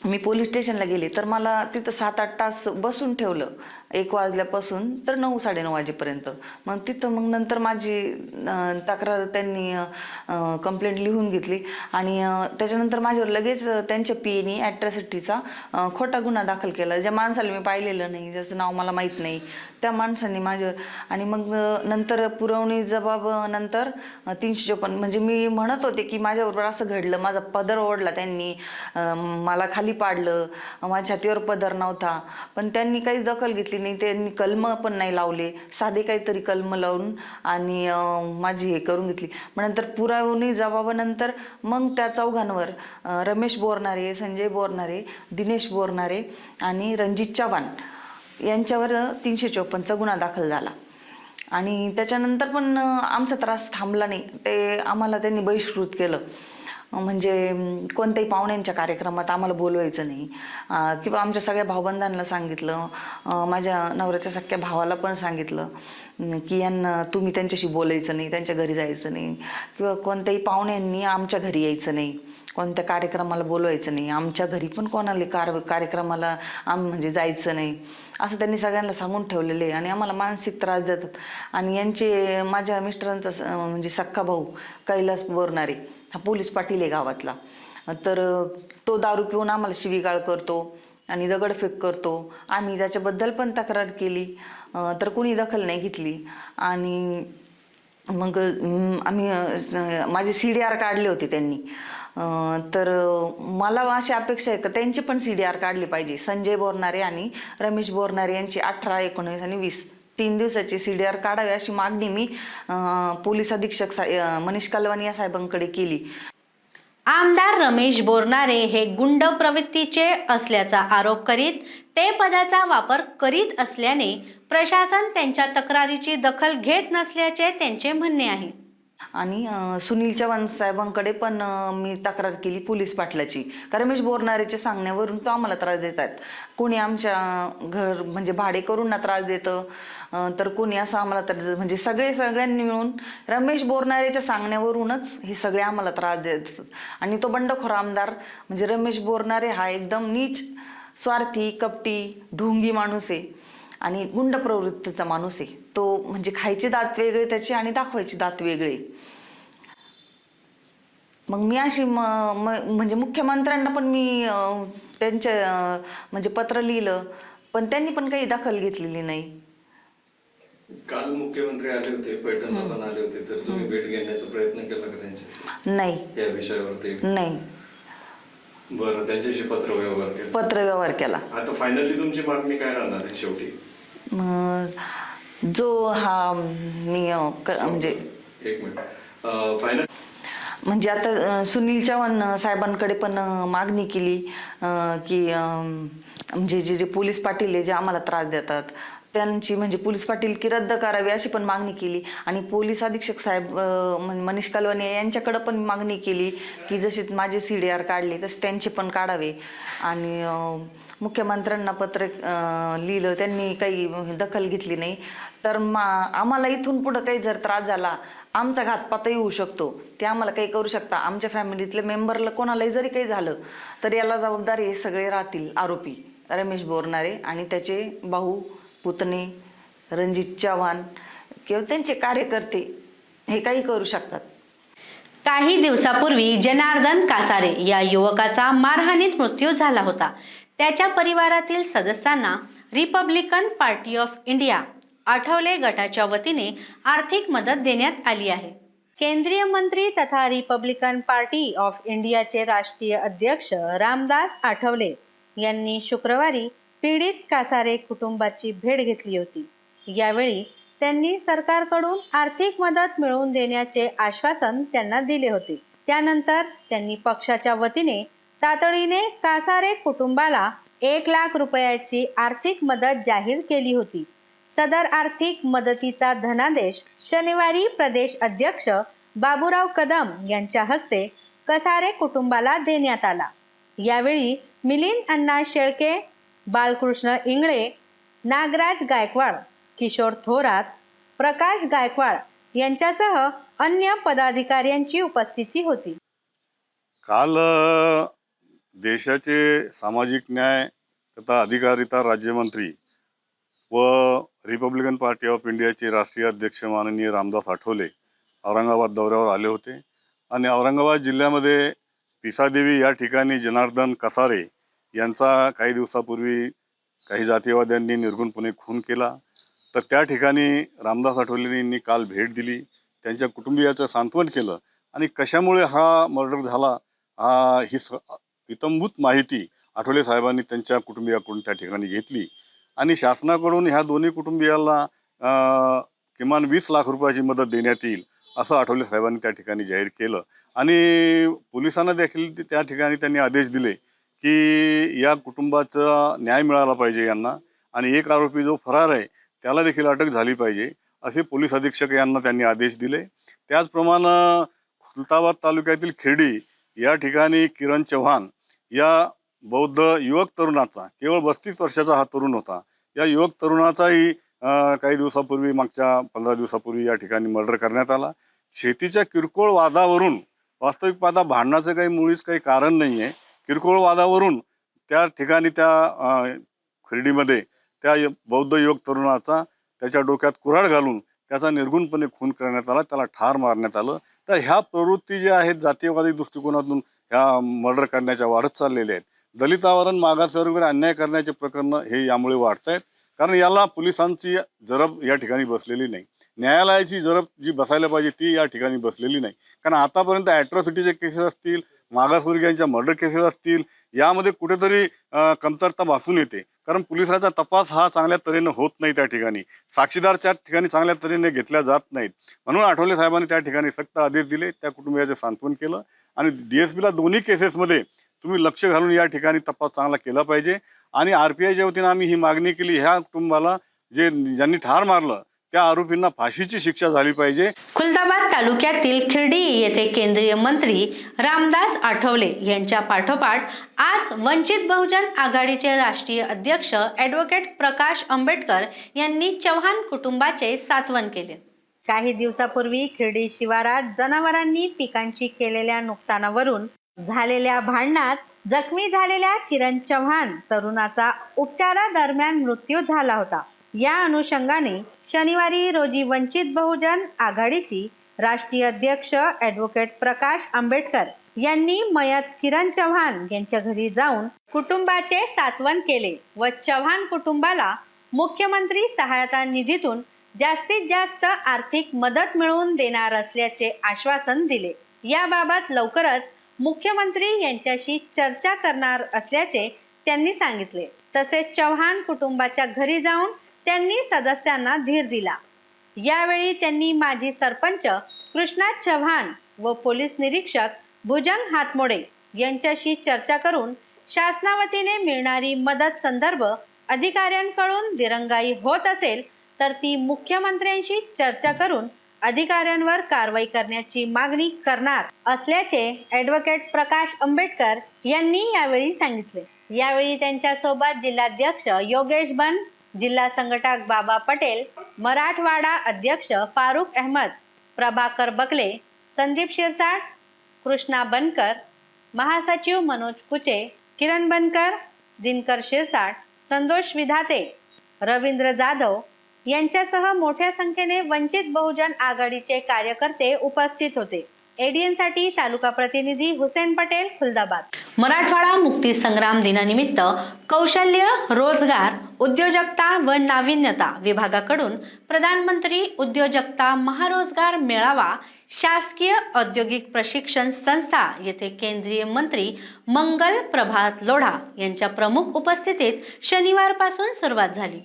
मी पोलीस स्टेशनला गेले तर मला तिथं 7-8 तास बसून ठेवलं, 1 वाजल्यापासून तर 9-9:30 वाजेपर्यंत. मग तिथं मग नंतर माझी तक्रार त्यांनी कंप्लेंट लिहून घेतली आणि त्याच्यानंतर माझ्यावर लगेच त्यांच्या पीएनी ॲट्रॉसिटीचा खोटा गुन्हा दाखल केला. ज्या माणसाला मी पाहिलेलं नाही, ज्याचं नाव मला माहीत नाही, त्या माणसांनी माझ्यावर. आणि मग नंतर पुरवणी जबाब नंतर 354 म्हणजे मी म्हणत होते की माझ्याबरोबर असं घडलं, माझा पदर ओढला त्यांनी, मला खाली पाडलं, माझ्या छातीवर पदर नव्हता, पण त्यांनी काही दखल घेतली नाही. त्यांनी कलम पण नाही लावले, साधे काहीतरी कलम लावून आणि माझी हे करून घेतली. मग नंतर पुरवणी जबाबानंतर मग त्या चौघांवर रमेश बोरनारे, संजय बोरनारे, दिनेश बोरनारे आणि रणजित चव्हाण यांच्यावर 354चा गुन्हा दाखल झाला. आणि त्याच्यानंतर पण आमचा त्रास थांबला नाही. ते आम्हाला त्यांनी बहिष्कृत केलं, म्हणजे कोणत्याही पाहुण्यांच्या कार्यक्रमात आम्हाला बोलवायचं नाही किंवा आमच्या सगळ्या भावबंधांना सांगितलं, माझ्या नवऱ्याच्या सख्ख्या भावाला पण सांगितलं की यांना तुम्ही त्यांच्याशी बोलायचं नाही, त्यांच्या घरी जायचं नाही किंवा कोणत्याही पाहुण्यांनी आमच्या घरी यायचं नाही, कोणत्या कार्यक्रमाला बोलवायचं नाही, आमच्या घरी पण कोणाला कार्यक्रमाला म्हणजे जायचं नाही, असं त्यांनी सगळ्यांना सांगून ठेवलेलं आहे. आणि आम्हाला मानसिक त्रास देतात. आणि यांचे माझ्या मिस्टरांचा म्हणजे सख्खा भाऊ कैलास बोरनारे हा पोलीस पाटील आहे गावातला, तर तो दारू पिऊन आम्हाला शिवीगाळ करतो आणि दगडफेक करतो. आम्ही त्याच्याबद्दल पण तक्रार केली तर कुणी दखल नाही घेतली. आणि मग आम्ही माझे CDR काढले होते त्यांनी, तर मला अशी अपेक्षा आहे की त्यांची पण CDR काढली पाहिजे. संजय बोरनारे आणि रमेश बोरनारे यांची 18, 19 आणि 20 3 दिवसाची CDR काढावी अशी मागणी मी पोलीस अधीक्षक मनीष कलवानी या साहेबांकडे केली. आमदार रमेश बोरनारे हे गुंड प्रवृत्तीचे असल्याचा आरोप करीत ते पदाचा वापर करीत असल्याने प्रशासन त्यांच्या तक्रारीची दखल घेत नसल्याचे त्यांचे म्हणणे आहे. आणि सुनील चव्हाण साहेबांकडे पण मी तक्रार केली पोलीस पाटलाची. कारण रमेश बोरनारेच्या सांगण्यावरून तो आम्हाला त्रास देत आहेत. कोणी आमच्या घर म्हणजे भाडेकरूंना त्रास देतं, तर कोणी असं आम्हाला तर म्हणजे सगळ्यांनी मिळून रमेश बोरनारेच्या सांगण्यावरूनच हे सगळे आम्हाला त्रास देतात. आणि तो बंडखोर आमदार म्हणजे रमेश बोरनारे हा एकदम नीच, स्वार्थी, कपटी, ढोंगी माणूस आहे आणि गुंड प्रवृत्तीचा माणूस आहे तो. म्हणजे खायचे दात वेगळे त्याचे आणि दाखवायचे दात वेगळे. मग मी अशी म्हणजे मुख्यमंत्र्यांना पण मी त्यांच्या म्हणजे पत्र लिहिलं, पण त्यांनी पण काही दखल घेतलेली नाही. काल मुख्यमंत्री आले होते, पैठणला पण आले होते, तर तुम्ही भेट घेण्याचा प्रयत्न केला का त्यांच्या नाही या विषयावरती? नाही. बरं, त्यांच्याशी पत्रव्यवहार केला? पत्रव्यवहार केला. आता फायनली तुमची मागणी काय राहणार आहे शेवटी? जो हा मी म्हणजे एक मिनिट, फायनल म्हणजे आता सुनील चव्हाण साहेबांकडे पण मागणी केली की म्हणजे जे पोलीस पाटील आहे जे आम्हाला त्रास देतात त्यांची म्हणजे पोलीस पाटील की रद्द करावी अशी पण मागणी केली. आणि पोलीस अधीक्षक साहेब मनीष कलवाने यांच्याकडं पण मागणी केली की जसे माझे CDR काढले तसे त्यांचे पण काढावे. आणि मुख्यमंत्र्यांना पत्र लिहिलं, त्यांनी काही दखल घेतली नाही. तर आम्हाला इथून पुढं काही जर त्रास झाला, आमचा घातपातही होऊ शकतो, ते आम्हाला काही करू शकता. आमच्या फॅमिलीतल्या मेंबरला कोणालाही जरी काही झालं तर याला जबाबदार हे सगळे राहतील आरोपी रमेश बोरनारे आणि त्याचे भाऊ, पुतणे, रणजित चव्हाण किंवा त्यांचे कार्यकर्ते हे काही करू शकतात. काही दिवसापूर्वी जनार्दन कासारे या युवकाचा मारहाणीत मृत्यू झाला होता. त्याच्या परिवारातील सदस्यांना Republican party of India Athawale गटाच्या वतीने आर्थिक मदत देण्यात आली आहे. केंद्रीय मंत्री तथा रिपब्लिकन पार्टी ऑफ इंडियाचे राष्ट्रीय अध्यक्ष रामदास आठवले यांनी शुक्रवारी पीडित कासारे कुटुंबाची भेट घेतली होती. यावेळी त्यांनी सरकारकडून आर्थिक मदत मिळवून देण्याचे आश्वासन त्यांना दिले होते. त्यानंतर त्यांनी पक्षाच्या वतीने तातडीने कासारे कुटुंबाला 1 लाख रुपयाची आर्थिक मदत जाहीर केली होती. सदर आर्थिक मदतीचा धनादेश शनिवारी प्रदेश अध्यक्ष बाबूराव कदम यांच्या हस्ते कसारे कुटुंबाला देण्यात आला. यावेळी मिलिंद अण्णा शेळके, बालकृष्ण इंगळे, नागराज गायकवाड, किशोर थोरात, प्रकाश गायकवाड यांच्यासह अन्य पदाधिकाऱ्यांची उपस्थिती होती. काल देशाचे सामाजिक न्याय तथा अधिकारिता राज्यमंत्री व रिपब्लिकन पार्टी ऑफ इंडियाचे राष्ट्रीय अध्यक्ष माननीय रामदास आठवले औरंगाबाद दौऱ्यावर आले होते. आणि औरंगाबाद जिल्ह्यामध्ये पिसादेवी या ठिकाणी जनार्दन कसारे यांचा काही दिवसापूर्वी काही जातीयवाद्यांनी निर्घृणपणे खून केला. तर त्या ठिकाणी रामदास आठवलेंनी काल भेट दिली, त्यांच्या कुटुंबियाचं सांत्वन केलं आणि कशामुळे हा मर्डर झाला ही इतंभूत माहिती आठवले साहेबांनी त्यांच्या कुटुंबियाकडून त्या ठिकाणी घेतली. आणि शासनाकडून ह्या दोन्ही कुटुंबियाला किमान 20 लाख रुपयाची मदत देण्यात येईल असं आठवले साहेबांनी त्या ठिकाणी जाहीर केलं. आणि पोलिसांना देखील त्या ठिकाणी त्यांनी आदेश दिले की या कुटुंबाचा न्याय मिळाला पाहिजे यांना, आणि एक आरोपी जो फरार आहे त्याला देखील अटक झाली पाहिजे असे पोलीस अधीक्षक यांना त्यांनी आदेश दिले. त्याचप्रमाणे खुलताबाद तालुक्यातील खिरडी या ठिकाणी किरण चव्हाण या बौद्ध युवक तरुणाचा, केवळ 35 वर्षाचा हा तरुण होता, या युवक तरुणाचाही काही दिवसापूर्वी, मागच्या 15 दिवसापूर्वी या ठिकाणी मर्डर करण्यात आला. शेतीच्या किरकोळ वादावरून, वास्तविक पाहता भांडणाचं काही मुळीच काही कारण नाही आहे, किरकोळ वादावरून त्या ठिकाणी त्या खिरडीमध्ये त्या बौद्ध युवक तरुणाचा त्याच्या डोक्यात कुऱ्हाड घालून त्याचा निर्घृणपणे खून करण्यात आला, त्याला ठार मारण्यात आलं. तर ह्या प्रवृत्ती ज्या आहेत जातीयवादी दृष्टिकोनातून ह्या मर्डर करण्याच्या वाढत चाललेल्या आहेत. दलितावरण, मागासवर्गीय अन्याय करण्याचे प्रकरणं हे यामुळे वाढत आहेत. कारण याला पोलिसांची जरब या ठिकाणी बसलेली नाही, न्यायालयाची जरब जी बसायला पाहिजे ती या ठिकाणी बसलेली नाही. कारण आतापर्यंत ॲट्रॉसिटीचे केसेस असतील, मागासवर्गीयांच्या मर्डर केसेस असतील, यामध्ये कुठेतरी कमतरता भासून येते. कारण पोलिसाचा तपास हा चांगल्या तऱ्हेने होत नाही, त्या ठिकाणी साक्षीदार त्या ठिकाणी चांगल्या तऱ्हेने घेतल्या जात नाहीत. म्हणून आठवले साहेबांनी त्या ठिकाणी सक्त आदेश दिले, त्या कुटुंबियाचे सांत्वन केलं आणि DSPला दोन्ही केसेसमध्ये तुम्ही लक्ष घालून या ठिकाणी तपास चांगला केला पाहिजे. आणि RPIच्या वतीनं आम्ही ही मागणी केली, ह्या कुटुंबाला ज्यांनी ठार मारलं त्या आरोपींना फाशीची शिक्षा झाली पाहिजे. खुलताबाद तालुक्यातील खिर्डी येथे केंद्रीय मंत्री रामदास आठवले यांच्या पाठोपाठ आज वंचित बहुजन आघाडीचे राष्ट्रीय अध्यक्ष ॲडव्होकेट प्रकाश आंबेडकर यांनी चव्हाण कुटुंबाचे सांत्वन केले. काही दिवसापूर्वी खिर्डी शिवारात जनावरांनी पिकांची केलेल्या नुकसानावरून झालेल्या भांडणात जखमी झालेल्या किरण चव्हाण तरुणाचा उपचारादरम्यान मृत्यू झाला होता. या अनुषंगाने शनिवारी रोजी वंचित बहुजन आघाडीची राष्ट्रीय अध्यक्ष ॲडव्होकेट प्रकाश आंबेडकर यांनी मयत किरण चव्हाण यांच्या घरी जाऊन कुटुंबाचे सांत्वन केले व चव्हाण कुटुंबाला मुख्यमंत्री सहायता निधीतून जास्तीत जास्त आर्थिक मदत मिळवून देणार असल्याचे आश्वासन दिले. याबाबत लवकरच मुख्यमंत्री यांच्याशी चर्चा करणार असल्याचे त्यांनी सांगितले. तसेच चव्हाण कुटुंबाच्या घरी जाऊन त्यांनी सदस्यांना धीर दिला. यावेळी त्यांनी माजी सरपंच कृष्णा चव्हाण व पोलीस निरीक्षक भुजंग हातमोडे यांच्याशी चर्चा करून शासनावतीने मिळणारी मदत संदर्भ अधिकाऱ्यांकडून दिरंगाई होत असेल तर ती मुख्यमंत्र्यांशी चर्चा करून अधिकाऱ्यांवर कारवाई करण्याची मागणी करणार असल्याचे ॲडव्होकेट प्रकाश आंबेडकर यांनी यावेळी सांगितले. यावेळी त्यांच्यासोबत जिल्हाध्यक्ष योगेश बन, जिल्हा संघटक बाबा पटेल, मराठवाडा अध्यक्ष फारुख अहमद, प्रभाकर बकले, संदीप शिरसाट, कृष्णा बनकर, महासचिव मनोज कुचे, किरण बनकर, दिनकर शिरसाट, संतोष विधाते, रवींद्र जाधव यांच्यासह मोठ्या संख्येने वंचित बहुजन आघाडीचे कार्यकर्ते उपस्थित होते. ADN साठी तालुका प्रतिनिधी हुसेन पटेल, खुलदाबाद. मराठवाडा मुक्ती संग्राम दिनानिमित्त कौशल्य, रोजगार, उद्योजकता व नाविन्यता विभागाकडून प्रधानमंत्री उद्योजकता महारोजगार मेळावा शासकीय औद्योगिक प्रशिक्षण संस्था येथे केंद्रीय मंत्री मंगल प्रभात लोढा यांच्या प्रमुख उपस्थितीत शनिवारपासून सुरुवात झाली.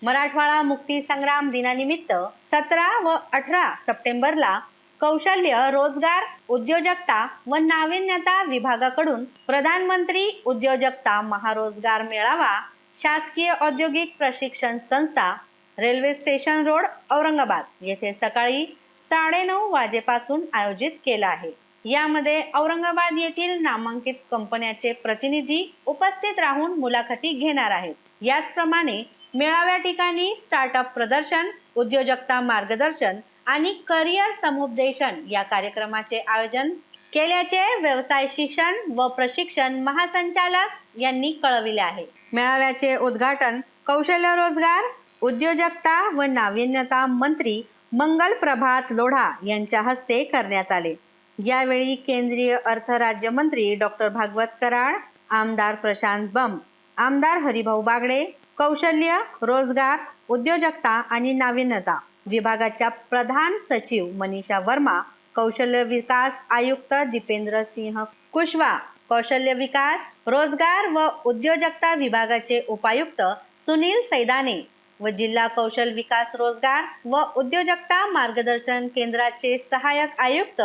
मराठवाडा मुक्ती संग्राम दिनानिमित्त 17 व 18 सप्टेंबरला कौशल्य, रोजगार, उद्योजकता व नाविन्यता विभागाकडून प्रधानमंत्री उद्योजकता महारोजगार मेळावा शासकीय औद्योगिक प्रशिक्षण संस्था, रेल्वे स्टेशन रोड, औरंगाबाद येथे सकाळी 9:30 वाजेपासून आयोजित केला आहे. यामध्ये औरंगाबाद येथील नामांकित कंपन्यांचे प्रतिनिधी उपस्थित राहून मुलाखती घेणार आहेत. याचप्रमाणे मेळाव्या ठिकाणी स्टार्टअप प्रदर्शन, उद्योजकता मार्गदर्शन आणि करिअर समुपदेशन या कार्यक्रमाचे आयोजन केल्याचे व्यवसाय शिक्षण व प्रशिक्षण महासंचालक यांनी कळविले आहे. मेळाव्याचे उद्घाटन कौशल्य, रोजगार, उद्योजकता व नाविन्यता मंत्री मंगल प्रभात लोढा यांच्या हस्ते करण्यात आले. यावेळी केंद्रीय अर्थ राज्यमंत्री डॉक्टर भागवत कराड, आमदार प्रशांत बंब, आमदार हरिभाऊ बागडे, कौशल्य, रोजगार, उद्योजकता आणि नाविन्यता विभागाच्या प्रधान सचिव मनीषा वर्मा, कौशल्य विकास आयुक्त दीपेंद्र सिंह कुशवा, कौशल्य विकास, रोजगार व उद्योजकता विभागाचे उपायुक्त सुनील सैदाने व जिल्हा कौशल विकास, रोजगार व उद्योजकता मार्गदर्शन केंद्राचे सहाय्यक आयुक्त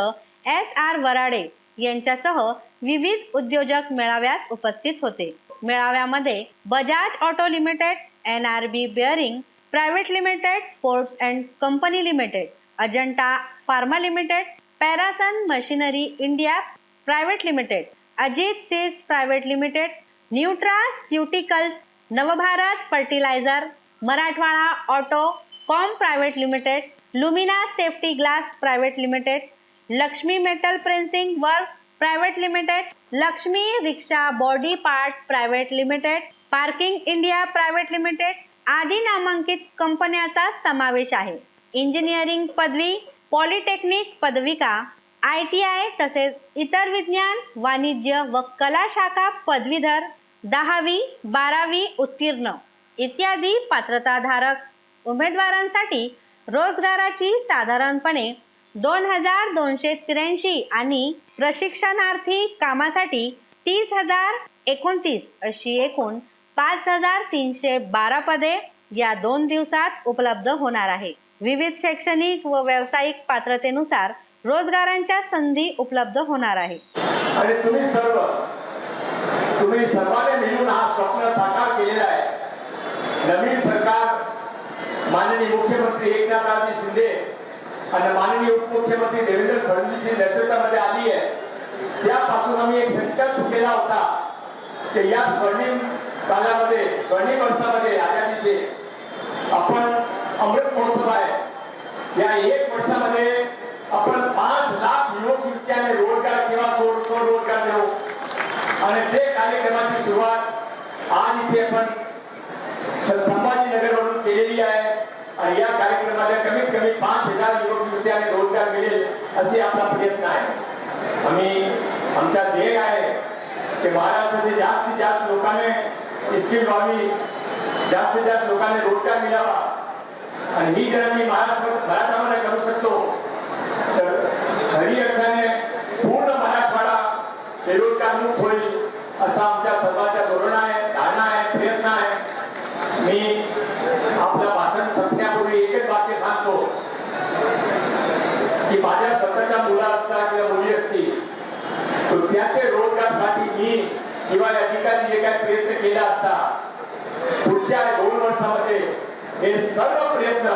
SR वराडे यांच्यासह विविध उद्योजक मेळाव्यास उपस्थित होते. मेळाव्यामध्ये Bajaj auto limited, NRB bearing private limited, Forbes and company limited, Ajanta pharma limited, Parason machinery India private limited, Ajit seeds private limited, nutraceuticals, Navbharat fertiliser, Marathwada auto com private limited, Lumina safety glass private limited, Lakshmi metal pressing works private limited, Lakshmi rickshaw body part private limited, parking India private limited आदी नामांकित कंपन्यांचा समावेश आहे. Engineering पदवी, polytechnic पदविका, ITI तसेच इतर विज्ञान, वाणिज्य व कला शाखा पदवीधर, 10वी 12वी उत्तीर्ण इत्यादी पात्रताधारक उमेदवारांसाठी रोजगाराची साधारणपणे 2,283 आणि प्रशिक्षणार्थी कामासाठी 30,029 अशी एकूण 5,312 पदे या 2 दिवसात उपलब्ध होणार आहे. विविध शैक्षणिक व व्यावसायिक पात्रतेनुसार रोजगारांच्या संधी उपलब्ध होणार आहे. आणि तुम्ही सर्वांनी मिळून हा स्वप्न साकार केलेला आहे. नवीन सरकार माननीय मुख्यमंत्री एकनाथरावजी शिंदे आणि माननीय उपमुख्यमंत्री देवेंद्र फडणवीस नेतृत्वामध्ये आली आहे, त्यापासून आम्ही एक संकल्प केला होता की या स्वर्णिम कालामध्ये, स्वर्णिम वर्षामध्ये आझादीचे आपण अमृत महोत्सव आहे, या 1 वर्षामध्ये आपण 5 लाख युवक युवत्यांना रोजगार किंवा स्वरोजगार देऊ आणि ते कार्यक्रमाची सुरुवात आज इथे आपण संभाजीनगरवरून केलेली आहे आणि या कार्यक्रमाला कमीत कमी 5,000 युवक युवत्यांना रोजगार मिळेल असे आपला प्रयत्न आहे। आम्ही आमचा ध्येय आहे की महाराष्ट्रातील जास्तीत जास्त लोकांना स्किल व्हावी, जास्तीत जास्त लोकांना रोजगार मिळावा आणि ही जर मी मराठवाड्यामध्ये करू शकतो तर खरी अर्थाने पूर्ण मराठवाडा बेरोजगार मुक्त होईल असा आमच्या सर्वांचा धोरण आहे, धारणा आहे, प्रयत्न आहे। मी आपलं भाषण संपण्यापूर्वी एकच वाक्य सांगतो की माझ्या स्वतःच्या मुला असता किंवा मुली असतील तर त्याचे रोजगारसाठी मी किंवा अधिकारी जे काही प्रयत्न केला असता पुढच्या 2 वर्षामध्ये हे सर्व प्रयत्न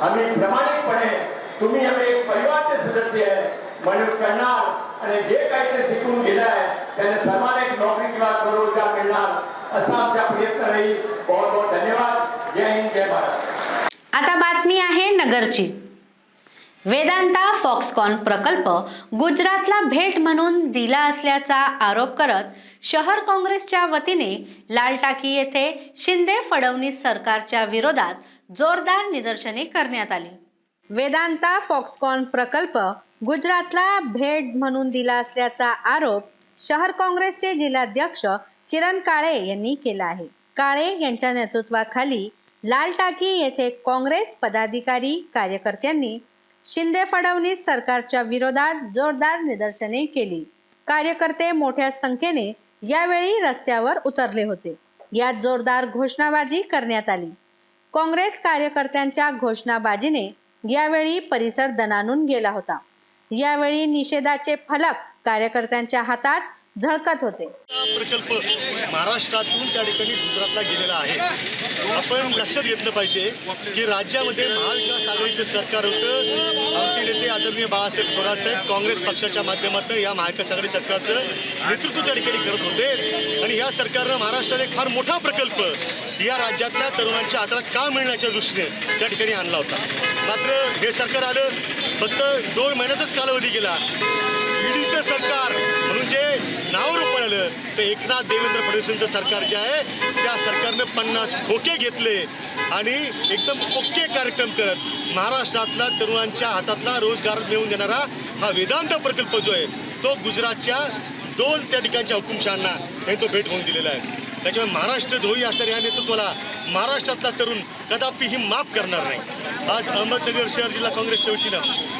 आम्ही प्रामाणिकपणे, तुम्ही आम्ही एक परिवारचे सदस्य आहे म्हणून करणार आणि जे काही ते शिकून गेलं आहे त्याने सर्वांना एक नोकरी किंवा स्वरोजगार मिळणार असा आमचा प्रयत्न राहील। बहुत बहुत धन्यवाद। जय हिंद, जय महाराष्ट्र। आता बातमी आहे नगरची। वेदांता फॉक्सकॉन प्रकल्प गुजरातला भेट म्हणून दिला असल्याचा आरोप करत शहर काँग्रेसच्या वतीने लालटाकी येथे शिंदे फडणवीस सरकारच्या विरोधात जोरदार निदर्शने करण्यात आली। वेदांता फॉक्सकॉन प्रकल्प गुजरातला भेट म्हणून दिला असल्याचा आरोप शहर काँग्रेसचे जिल्हाध्यक्ष किरण काळे यांनी केला आहे। काळे यांच्या नेतृत्वाखाली लालटाकी येथे काँग्रेस पदाधिकारी कार्यकर्त्यांनी शिंदे फडणवीस सरकारच्या विरोधात जोरदार निदर्शने केली। कार्यकर्ते मोठ्या संख्येने यावेळी रस्त्यावर उतरले होते। यात जोरदार घोषणाबाजी करण्यात आली। काँग्रेस कार्यकर्त्यांच्या घोषणाबाजीने यावेळी परिसर दणाणून गेला होता। यावेळी निषेधाचे फलक कार्यकर्त्यांच्या हातात झळकत होते। प्रकल्प महाराष्ट्रातून त्या ठिकाणी गुजरातला गेलेला आहे। आपण लक्षात घेतलं पाहिजे की राज्यामध्ये महाविकास आघाडीचं सरकार होतं। आमचे नेते आदरणीय बाळासाहेब थोरातसाहेब काँग्रेस पक्षाच्या माध्यमातून या महाविकास आघाडी सरकारचं नेतृत्व त्या ठिकाणी करत होते आणि या सरकारनं महाराष्ट्रात एक फार मोठा प्रकल्प या राज्यातल्या तरुणांच्या हाताला काम मिळण्याच्या दृष्टीने त्या ठिकाणी आणला होता। मात्र हे सरकार आलं, फक्त 2 महिन्याचाच कालावधी गेला। ईडीचं सरकार म्हणून जे नावरूप आलं तर एकनाथ देवेंद्र फडणवीसांचं सरकार जे आहे त्या सरकारनं 50 खोके घेतले आणि एकदम ओके कार्यक्रम करत महाराष्ट्रातल्या तरुणांच्या हातातला रोजगार मिळवून देणारा हा वेदांत प्रकल्प जो आहे तो गुजरातच्या 2 त्या ठिकाणच्या हुकुमशहांना हे तो भेट होऊन दिलेला आहे। त्याच्यामुळे महाराष्ट्र द्रोही असणाऱ्या या नेतृत्वाला महाराष्ट्रातला तरुण कदापि ही माफ करणार नाही। आज अहमदनगर शहर जिल्हा काँग्रेसच्या वतीनं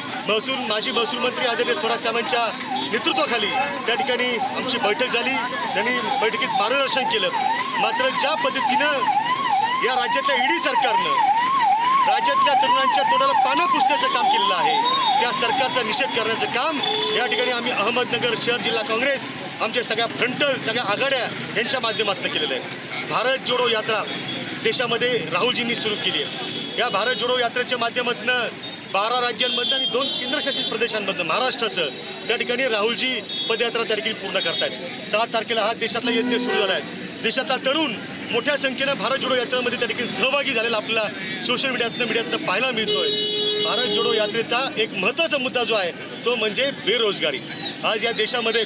माजी महसूल मंत्री आदरणीय थोरात साहेबांच्या नेतृत्वाखाली त्या ठिकाणी आमची बैठक झाली। त्यांनी बैठकीत मार्गदर्शन केलं। मात्र ज्या पद्धतीनं या राज्यातल्या ईडी सरकारनं राज्यातल्या तरुणांच्या तोंडाला पानं पुसण्याचं काम केलेलं आहे त्या सरकारचा निषेध करण्याचं काम या ठिकाणी आम्ही अहमदनगर शहर जिल्हा काँग्रेस आमच्या सगळ्या फ्रंटल सगळ्या आघाड्या यांच्या माध्यमातून केलेलं आहे। भारत जोडो यात्रा देशामध्ये राहुलजींनी सुरू केली आहे। या भारत जोडो यात्रेच्या माध्यमातून 12 राज्यांमधनं आणि 2 केंद्रशासित प्रदेशांमधनं महाराष्ट्रासह त्या ठिकाणी राहुलजी पदयात्रा त्या ठिकाणी पूर्ण करतायत। 7 तारखेला हा देशातला यज्ञ सुरू झाला आहे। देशातला तरुण मोठ्या संख्येनं भारत जोडो यात्रेमध्ये त्या ठिकाणी सहभागी झालेला आपल्याला सोशल मीडियातनं पाहायला मिळतोय। भारत जोडो यात्रेचा एक महत्त्वाचा मुद्दा जो आहे तो म्हणजे बेरोजगारी। आज या देशामध्ये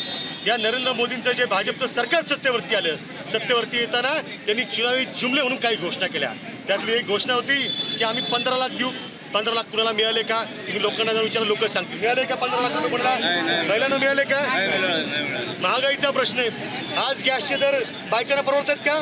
या नरेंद्र मोदींचं जे भाजपचं सरकार सत्तेवरती आलं, सत्तेवरती येताना त्यांनी चुनावी जुमले म्हणून काही घोषणा केल्या। त्यातली एक घोषणा होती की आम्ही 15 लाख देऊ। 15 लाख कुणाला मिळाले का? तुम्ही लोकांना जर विचारलं लोक सांगतील मिळाले का 15 लाख रुपये कोणाला? महिलांना मिळाले का? महागाईचा प्रश्न आहे। आज गॅसचे दर बायकांना परवडतात का?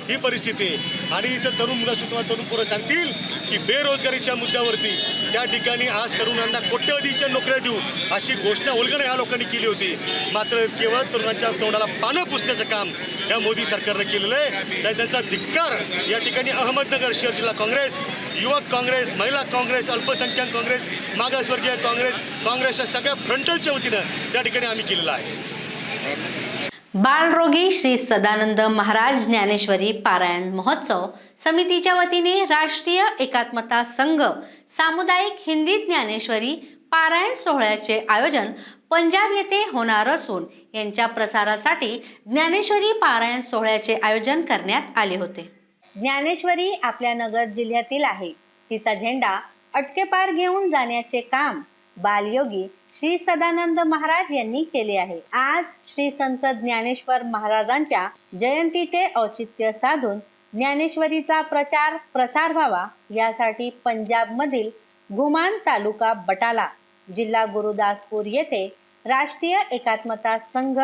ही परिस्थिती आहे। आणि इथं तरुण मुलं सुद्धा तरुण पोरं सांगतील की बेरोजगारीच्या मुद्द्यावरती त्या ठिकाणी आज तरुणांना कोट्यवधीच्या नोकऱ्या देऊ अशी घोषणा उलगडा ह्या लोकांनी केली होती। मात्र केवळ तरुणांच्या तोंडाला पानं पुसण्याचं काम या मोदी सरकारनं केलेलं आहे। त्यांचा धिक्कार या ठिकाणी अहमदनगर शहर जिल्हा काँग्रेस, युवक काँग्रेस, महिला काँग्रेस, अल्पसंख्याक काँग्रेस, मागासवर्गीय काँग्रेसच्या सगळ्या फ्रंटलच्या वतीनं त्या ठिकाणी आम्ही केलेला आहे। बालरोगी श्री सदानंद महाराज ज्ञानेश्वरी पारायण महोत्सव समितीच्या वतीने राष्ट्रीय एकात्मता संघ सामुदायिक हिंदी ज्ञानेश्वरी पारायण सोहळ्याचे आयोजन पंजाब येथे होणार असून यांच्या प्रसारासाठी ज्ञानेश्वरी पारायण सोहळ्याचे आयोजन करण्यात आले होते. ज्ञानेश्वरी आपल्या नगर जिल्ह्यातील आहे. तिचा झेंडा अटकेपार घेऊन जाण्याचे काम बालयोगी श्री सदानंद महाराज यांनी केले आहे. आज श्री संत ज्ञानेश्वर महाराजांच्या जयंतीचे औचित्य साधून ज्ञानेश्वरीचा प्रचार प्रसार व्हावा यासाठी पंजाब मधील घुमान तालुका बटाला जिल्हा गुरुदासपूर येथे राष्ट्रीय एकात्मता संघ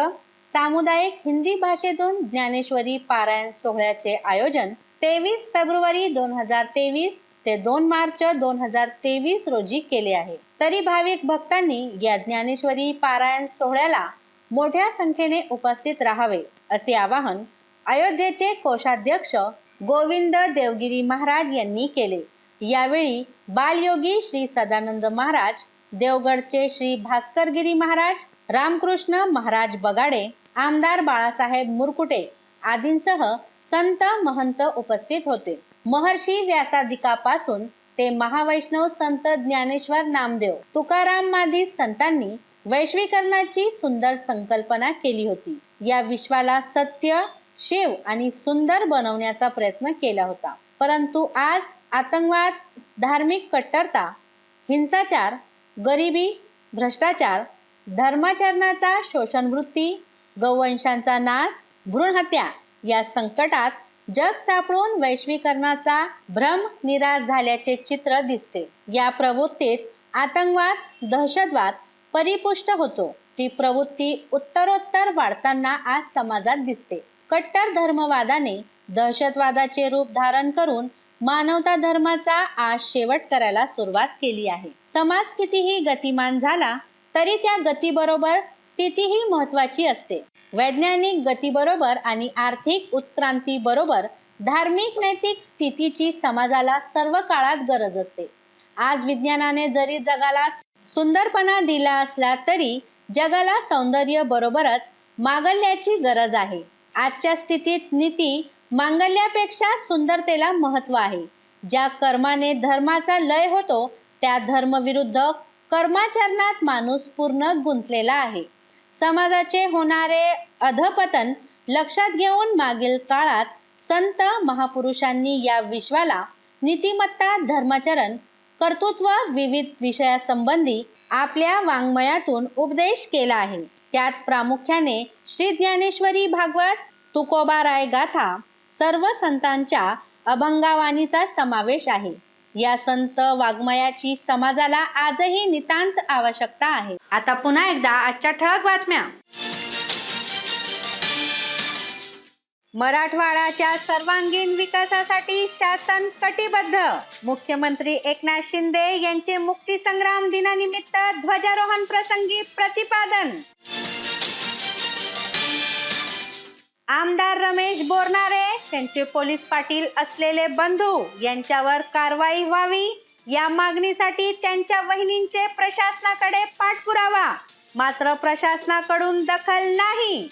सामुदायिक हिंदी भाषेतून ज्ञानेश्वरी पारायण सोहळ्याचे आयोजन 23 फेब्रुवारी 2023 ते 2 मार्च 2023 रोजी केले आहे. तरी भाविक भक्तांनी या ज्ञानेश्वरी पारायण सोहळ्याला मोठ्या संख्येने उपस्थित राहावे असे आवाहन अयोध्येचे कोषाध्यक्ष गोविंद देवगिरी महाराज यांनी केले. यावेळी बालयोगी श्री सदानंद महाराज, देवगडचे श्री भास्करगिरी महाराज, रामकृष्ण महाराज बगाडे, आमदार बाळासाहेब मुरकुटे आदींसह संत महंत उपस्थित होते. महर्षी व्यासादिकापासून ते महावैष्णव संत ज्ञानेश्वर नामदेव तुकाराम मादी संतांनी वैश्वीकरणाची सुंदर संकल्पना केली होती. या विश्वाला सत्य, शिव आणि सुंदर बनवण्याचा प्रयत्न केला होता. परंतु आज आतंकवाद, धार्मिक कट्टरता, हिंसाचार, गरिबी, भ्रष्टाचार, धर्माचरणाचा शोषण वृत्ती, गौवंशांचा नाश, भ्रूणहत्या या संकटात जग सापडून वैश्वीकरणाचा भ्रम निराश झाल्याचे चित्र दिसते. या प्रवृत्तीत आतंकवाद, दहशतवाद परिपुष्ट होतो. ती प्रवृत्ती उत्तरोत्तर वाढताना आज समाजात दिसते. कट्टर धर्मवादाने दहशतवादाचे रूप धारण करून मानवता धर्माचा आज शेवट करायला सुरुवात केली आहे. समाज कितीही गतिमान झाला तरी त्या गतीबरोबर स्थितीही महत्त्वाची असते. वैज्ञानिक गतीबरोबर आणि आर्थिक उत्क्रांतीबरोबर धार्मिक नैतिक स्थितीची समाजाला सर्व काळात गरज असते. आज विज्ञानाने जरी जगाला सुंदरपणा दिला असला तरी जगाला सौंदर्य बरोबरच मांगल्याची गरज आहे. आजच्या स्थितीत नीती मांगल्यापेक्षा सुंदरतेला महत्त्व आहे. ज्या कर्माने धर्माचा लय होतो त्या धर्मविरुद्ध कर्माचरणात माणूस पूर्ण गुंतलेला आहे. समाजाचे होणारे अधपतन लक्षात घेऊन मागील काळात संत महापुरुषांनी या विश्वाला नीतिमत्ता, धर्माचरण, कर्तृत्व विविध विषयासंबंधी आपल्या वाङ्मयातून उपदेश केला आहे. त्यात प्रामुख्याने श्री ज्ञानेश्वरी भागवत, तुकोबाराय गाथा, सर्व संतांच्या अभंगावाणीचा समावेश आहे. या संत वाङ्मयाची समाजाला आजही नितांत आवश्यकता आहे. आता पुन्हा एकदा आजच्या ठळक बातम्या. मराठवाड्याच्या सर्वांगीण विकासासाठी शासन कटिबद्ध. मुख्यमंत्री एकनाथ शिंदे यांचे मुक्तीसंग्राम दिनानिमित्त ध्वजारोहण प्रसंगी प्रतिपादन. आमदार रमेश बोरनारे त्यांचे पोलीस पाटील असलेले बंधू यांच्यावर कारवाई व्हावी या मागणीसाठी त्यांच्या वहिनींचे प्रशासनाकडे पाठपुरावा, मात्र प्रशासनाकडून दखल नाही.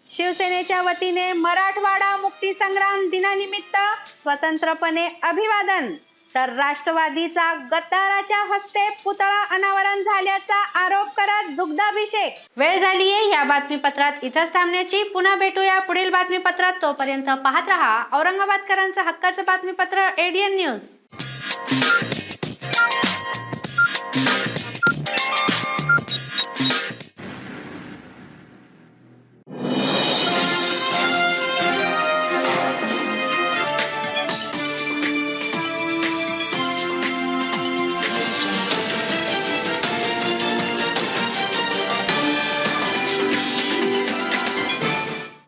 शिवसेनेच्या वतीने मराठवाडा मुक्तीसंग्राम दिनानिमित्त स्वतंत्रपणे अभिवादन, तर राष्ट्रवादीचा गद्दाराच्या हस्ते पुतळा अनावरण झाल्याचा आरोप करत दुग्धाभिषेक. वेळ झालीये या बातमीपत्रात इथंच थांबण्याची. पुन्हा भेटूया पुढील बातमीपत्रात. तोपर्यंत पाहत रहा औरंगाबादकरांचं हक्काचं बातमीपत्र ADN न्यूज.